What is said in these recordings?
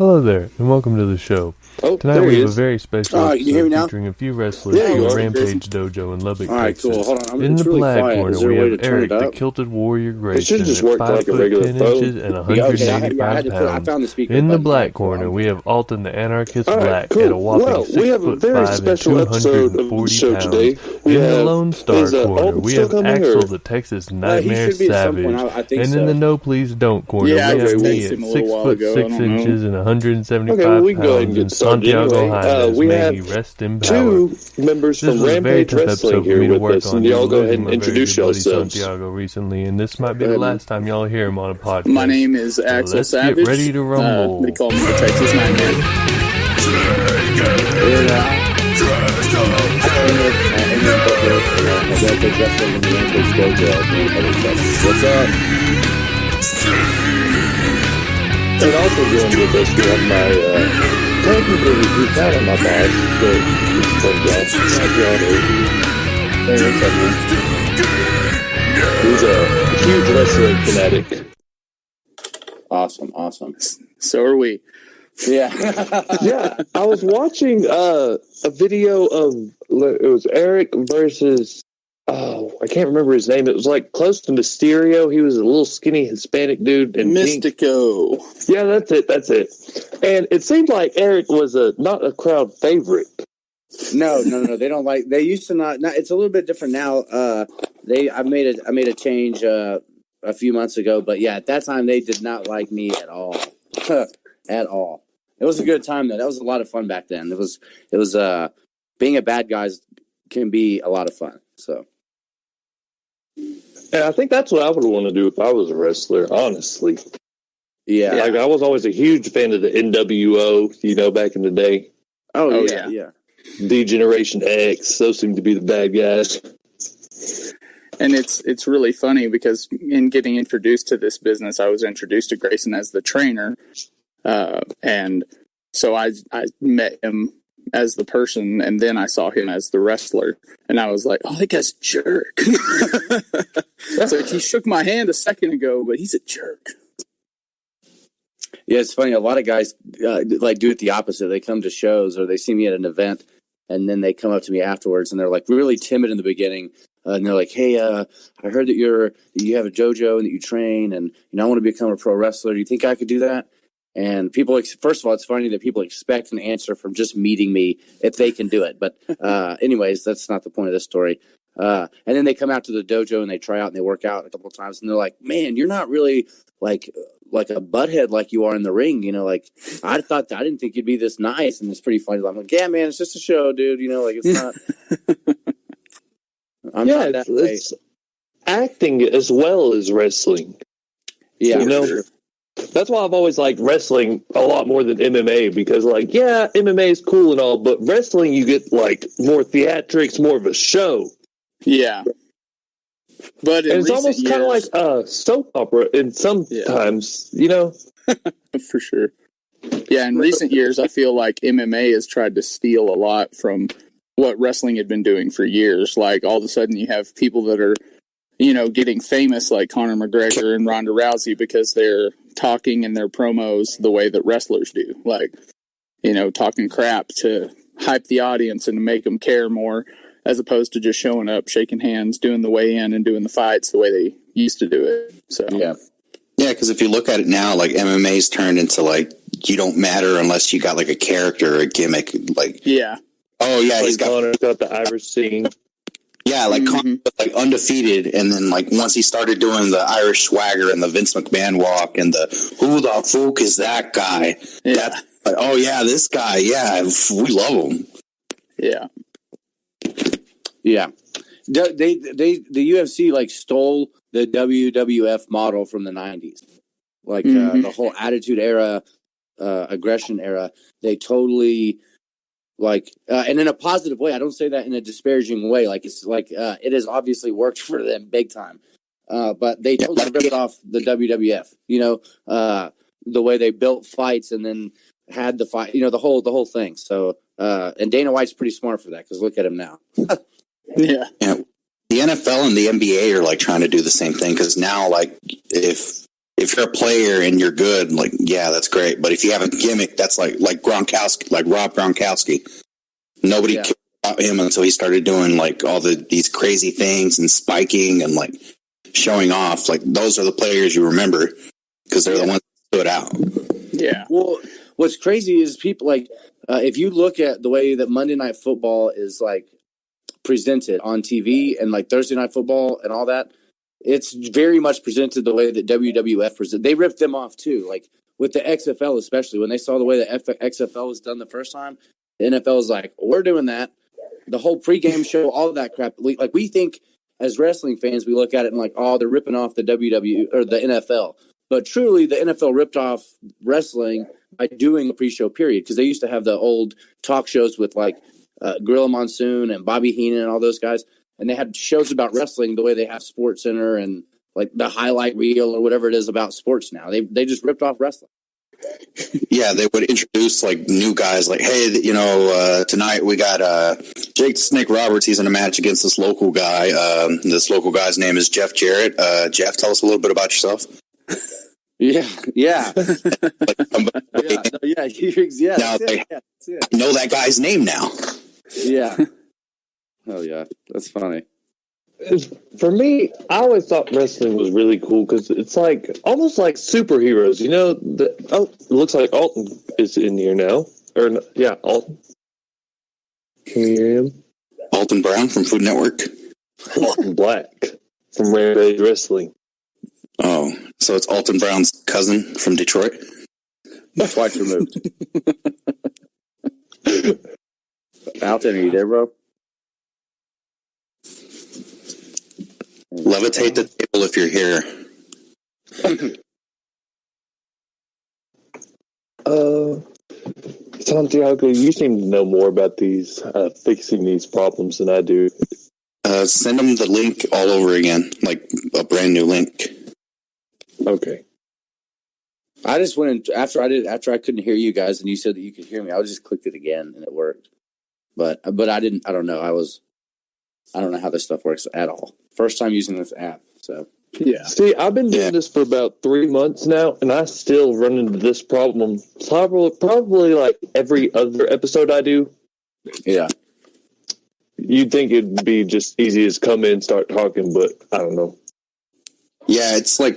Hello there, and welcome to the show. Tonight we have a very special episode featuring a few wrestlers from the Rampage Dojo in Lubbock, Texas. Cool. Hold on. In the black corner, we have Erik, the Kilted Warrior Grason, at 5 foot 10 inches and 185 pounds. In the black corner, we have Alton the Anarchist Black at a whopping 6 foot 5 and 240 pounds. In the Lone Star corner, we have Axel the Texas Nightmare Savage. And in the No Please Don't corner, we have me at 6 foot 6 inches and 175 pounds. And Santiago Jaimes, may he rest in power. Two members from Rampage Wrestling here with us, and y'all go ahead and introduce yourselves. Santiago recently, and this might be the last time y'all hear him on a podcast. My name is Axel Savage. Get ready to rumble. They call me the Texas Nightmare. What's up? And also doing with us, we have my, technically, he's not on my boss, but he's from He's a huge wrestling fanatic. Awesome. So are we. Yeah. Yeah, I was watching a video of, it was Erik versus, I can't remember his name. It was like close to Mysterio. He was a little skinny Hispanic dude. And Mystico. Pink. Yeah, that's it. And it seemed like Erik was not a crowd favorite. No. They don't like. They used to not. It's a little bit different now. I made a change a few months ago, but yeah, at that time they did not like me at all. At all. It was a good time though. That was a lot of fun back then. It was being a bad guy can be a lot of fun. So. And I think that's what I would want to do if I was a wrestler, honestly. Yeah. Like, I was always a huge fan of the NWO, back in the day. Oh yeah. D-Generation X, those seem to be the bad guys. And it's really funny because in getting introduced to this business, I was introduced to Grason as the trainer. And so I met him as the person, and then I saw him as the wrestler, and I was like, oh, that guy's a jerk. So he shook my hand a second ago, but he's a jerk. Yeah, it's funny. A lot of guys do it the opposite. They come to shows or they see me at an event, and then they come up to me afterwards, and they're like really timid in the beginning. And they're like, hey, I heard that you have a dojo and that you train, and I want to become a pro wrestler. Do you think I could do that? And people, first of all, it's funny that people expect an answer from just meeting me if they can do it. But anyways, that's not the point of this story. And then they come out to the dojo and they try out and they work out a couple of times. And they're like, man, you're not really like a butthead like you are in the ring. I didn't think you'd be this nice. And it's pretty funny. I'm like, yeah, man, it's just a show, dude. It's not. It's acting as well as wrestling. Yeah. Sure. That's why I've always liked wrestling a lot more than MMA, because MMA is cool and all, but wrestling you get more theatrics, more of a show. Yeah. But it's almost kind of like a soap opera in sometimes, For sure. Yeah, in recent years I feel like MMA has tried to steal a lot from what wrestling had been doing for years. Like all of a sudden you have people that are getting famous like Conor McGregor and Ronda Rousey because they're talking in their promos the way that wrestlers do. Like, talking crap to hype the audience and to make them care more, as opposed to just showing up, shaking hands, doing the weigh-in and doing the fights the way they used to do it. So yeah, because if you look at it now, MMA's turned into you don't matter unless you got a character or a gimmick. He's got the Irish scene. Yeah, Conor was undefeated, and then once he started doing the Irish swagger and the Vince McMahon walk and the who the fuck is that guy? Yeah. That's this guy. Yeah, we love him. Yeah. Yeah. The UFC stole the WWF model from the 90s. The whole attitude era, aggression era. They totally and in a positive way. I don't say that in a disparaging way. It has obviously worked for them big time. But they totally ripped off the WWF, the way they built fights and then had the fight, the whole thing. So, and Dana White's pretty smart for that, because look at him now. Yeah. The NFL and the NBA are trying to do the same thing, because now if if you're a player and you're good, like, yeah, that's great. But if you have a gimmick, that's like Gronkowski, like Rob Gronkowski. Nobody cared about him until he started doing like all these crazy things and spiking and like showing off. Like, those are the players you remember because they're the ones that stood out. Yeah. Well, what's crazy is people like, if you look at the way that Monday Night Football is like presented on TV and like Thursday Night Football and all that, it's very much presented the way that WWF presented. They ripped them off too. Like with the XFL, especially when they saw the way the XFL was done the first time, the NFL was like, we're doing that. The whole pregame show, all of that crap. We think as wrestling fans, we look at it and like, oh, they're ripping off the WWE or the NFL. But truly, the NFL ripped off wrestling by doing a pre-show period because they used to have the old talk shows with like Gorilla Monsoon and Bobby Heenan and all those guys. And they had shows about wrestling the way they have Sports Center and like the highlight reel or whatever it is about sports now. They just ripped off wrestling. Yeah, they would introduce like new guys like, hey, tonight we got Jake the Snake Roberts. He's in a match against this local guy. This local guy's name is Jeff Jarrett. Jeff, tell us a little bit about yourself. Yeah. Yeah. Now, I know that guy's name now. Yeah. Oh, yeah. That's funny. For me, I always thought wrestling was really cool because it's like almost like superheroes. You know, it looks like Alton is in here now. Alton. Can you hear him? Alton Brown from Food Network. Alton Black from Rampage Wrestling. Oh, so it's Alton Brown's cousin from Detroit? Twice removed. Alton, are you there, bro? Levitate the table if you're here. Santiago, you seem to know more about these fixing these problems than I do. Send them the link all over again, like a brand new link. Okay. I just went in after I couldn't hear you guys and you said that you could hear me. I just clicked it again and it worked. But I didn't. I don't know. I don't know how this stuff works at all. First time using this app. So yeah. See, I've been doing this for about 3 months now, and I still run into this problem. Probably like every other episode I do. Yeah. You'd think it'd be just easy as come in, start talking, but I don't know. Yeah, it's like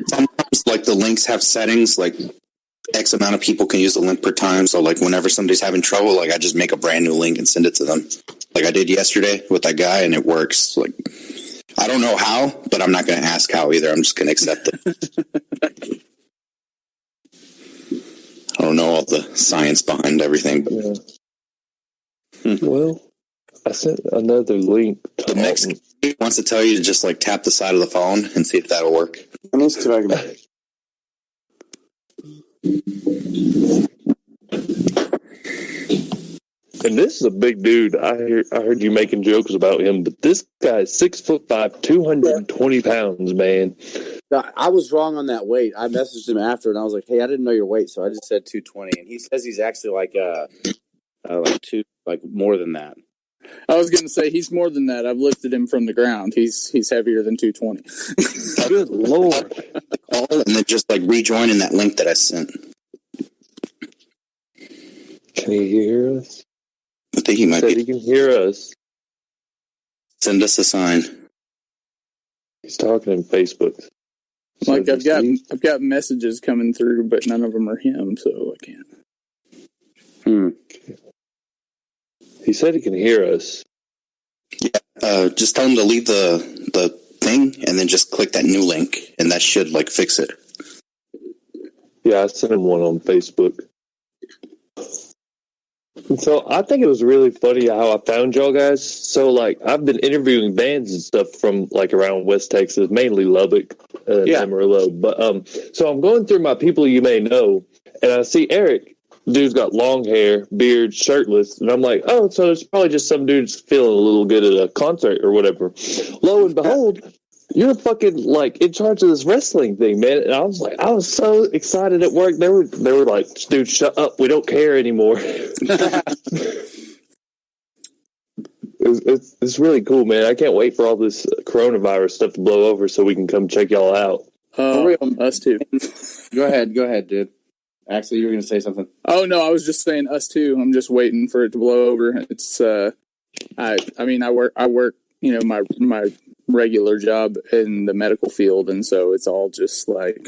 sometimes like the links have settings like X amount of people can use the link per time. So like whenever somebody's having trouble, like I just make a brand new link and send it to them. Like I did yesterday with that guy, and it works. Like I don't know how, but I'm not going to ask how either. I'm just going to accept it. I don't know all the science behind everything. But Well, I sent another link to the next guy wants to tell you to just like tap the side of the phone and see if that'll work. And this is a big dude. I heard you making jokes about him, but this guy is 6'5", 220 pounds, man. I was wrong on that weight. I messaged him after, and I was like, "Hey, I didn't know your weight," so I just said 220, and he says he's actually like more than that. I was going to say he's more than that. I've lifted him from the ground. He's heavier than 220. Good Lord! And then just like rejoining that link that I sent. Can he hear us? I think he might be. He can hear us. Send us a sign. He's talking in Facebook. Like I've got messages coming through, but none of them are him, so I can't. He said he can hear us. Yeah, just tell him to leave the thing and then just click that new link, and that should like fix it. Yeah, I sent him one on Facebook. And so I think it was really funny how I found y'all guys. So like I've been interviewing bands and stuff from like around West Texas, mainly Lubbock and Amarillo. But so I'm going through my people you may know, and I see Erik. Dude's got long hair, beard, shirtless, and I'm like, oh, so it's probably just some dude's feeling a little good at a concert or whatever. Lo and behold, you're fucking like in charge of this wrestling thing, man. And I was so excited at work. They were like, dude, shut up, we don't care anymore. It's really cool, man. I can't wait for all this coronavirus stuff to blow over so we can come check y'all out. Us too. Go ahead, dude. Axel, you were going to say something. Oh no, I was just saying us too. I'm just waiting for it to blow over. It's I work, my regular job in the medical field, and so it's all just like,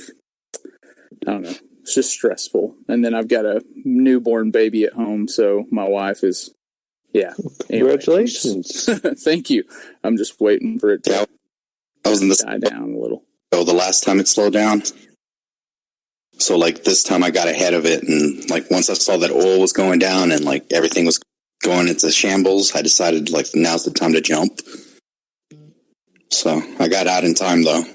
I don't know. It's just stressful. And then I've got a newborn baby at home, so my wife is, Congratulations. Thank you. I'm just waiting for it to die down a little. Oh, the last time it slowed down? So, like, this time I got ahead of it, and, like, once I saw that oil was going down and, like, everything was going into shambles, I decided, like, now's the time to jump. So, I got out in time, though.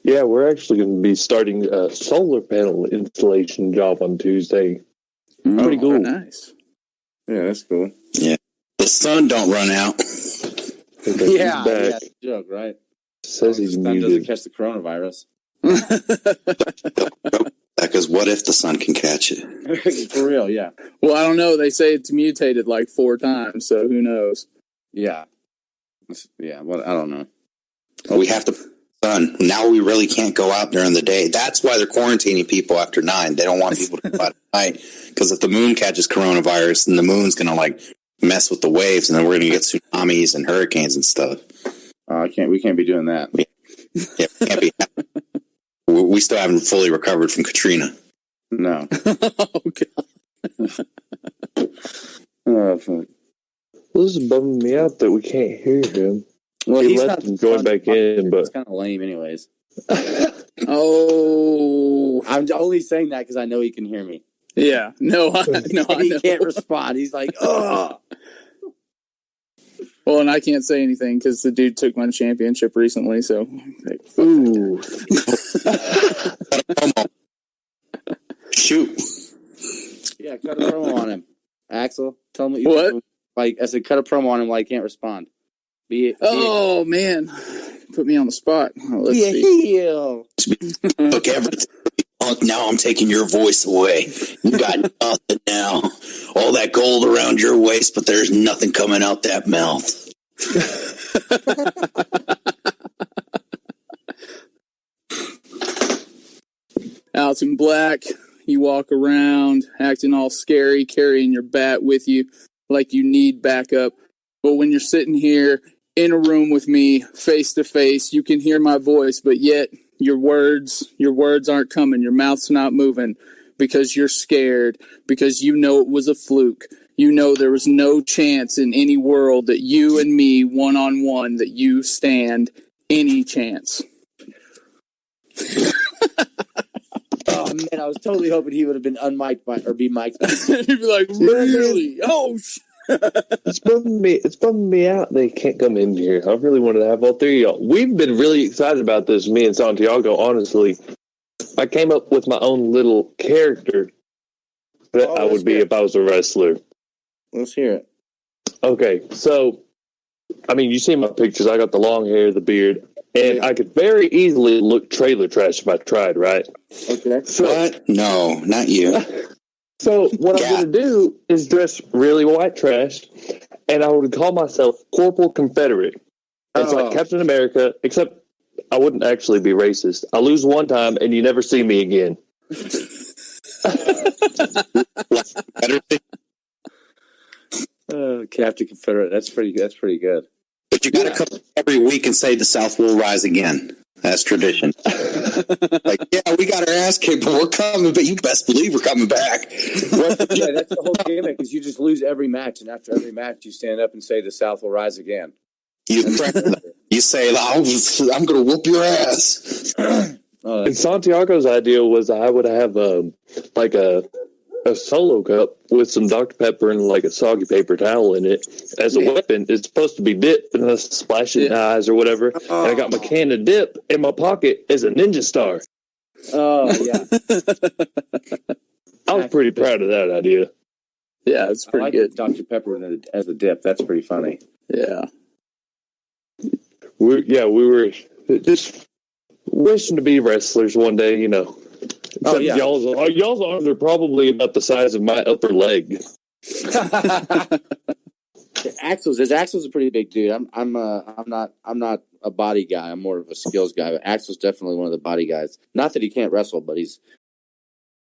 Yeah, we're actually going to be starting a solar panel installation job on Tuesday. Pretty cool. Nice. Yeah, that's cool. Yeah. The sun don't run out. Yeah, that's a joke, right? Says he's muted. muted. Doesn't catch the coronavirus. Because what if the sun can catch it? For real, yeah. Well, I don't know. They say it's mutated like 4 times, so who knows? Yeah. Yeah, well, I don't know. We have to sun. Now we really can't go out during the day. That's why they're quarantining people after 9. They don't want people to go out at night. Because if the moon catches coronavirus, then the moon's going to, like, mess with the waves, and then we're going to get tsunamis and hurricanes and stuff. We can't be doing that. Yeah, we can't be. We still haven't fully recovered from Katrina. No. Oh, God. Oh, fuck. Well, this is bumming me out that we can't hear him. Well, he he's left not and joined back in, but it's kind of lame, anyways. Oh, I'm only saying that because I know he can hear me. Yeah, no, I know. He can't respond. He's like, oh. Well, and I can't say anything because the dude took my championship recently. So, ooh, shoot. Yeah, cut a promo on him, Axel. Tell him what you what? Do. Like I said, cut a promo on him. Like he can't respond. Man, put me on the spot. Oh, let's see. Heel. Look, now I'm taking your voice away. You got nothing now. All that gold around your waist, but there's nothing coming out that mouth. Alton Black, you walk around acting all scary, carrying your bat with you like you need backup. But when you're sitting here in a room with me, face to face, you can hear my voice, but yet your words aren't coming. Your mouth's not moving because you're scared, because you know it was a fluke. You know there was no chance in any world that you and me, one-on-one, that you stand any chance. Oh, man, I was totally hoping he would have been unmiked or be mic'd. He'd be like, really? Oh, It's bumming me out. They can't come in here. I really wanted to have all 3 of y'all. We've been really excited about this, me and Santiago, honestly. I came up with my own little character that I would be if I was a wrestler. Let's hear it. Okay, so, I mean, you see my pictures. I got the long hair, the beard, and I could very easily look trailer trash if I tried, right? Okay. So, what? No, not you. So what I'm going to do is dress really white trash, and I would call myself Corporal Confederate. It's like Captain America, except I wouldn't actually be racist. I lose one time, and you never see me again. Captain Confederate. That's pretty good. But you got to come every week and say the South will rise again. That's tradition. Like, yeah, we got our ass kicked, but we're coming. But you best believe we're coming back. Yeah, that's the whole gimmick. Is you just lose every match, and after every match, you stand up and say the South will rise again. You say, I'm going to whoop your ass. And Santiago's idea was I would have a Solo cup with some Dr. Pepper and like a soggy paper towel in it as a weapon. It's supposed to be dipped and a splash in the eyes or whatever. And I got my can of dip in my pocket as a ninja star. Oh, yeah. I was pretty proud of that idea. Yeah, it's pretty good. Dr. Pepper as a dip. That's pretty funny. Yeah. We were just wishing to be wrestlers one day, you know. Except y'all's arms are probably about the size of my upper leg. Axel's a pretty big dude. I'm not a body guy. I'm more of a skills guy. But Axel's definitely one of the body guys. Not that he can't wrestle, but he's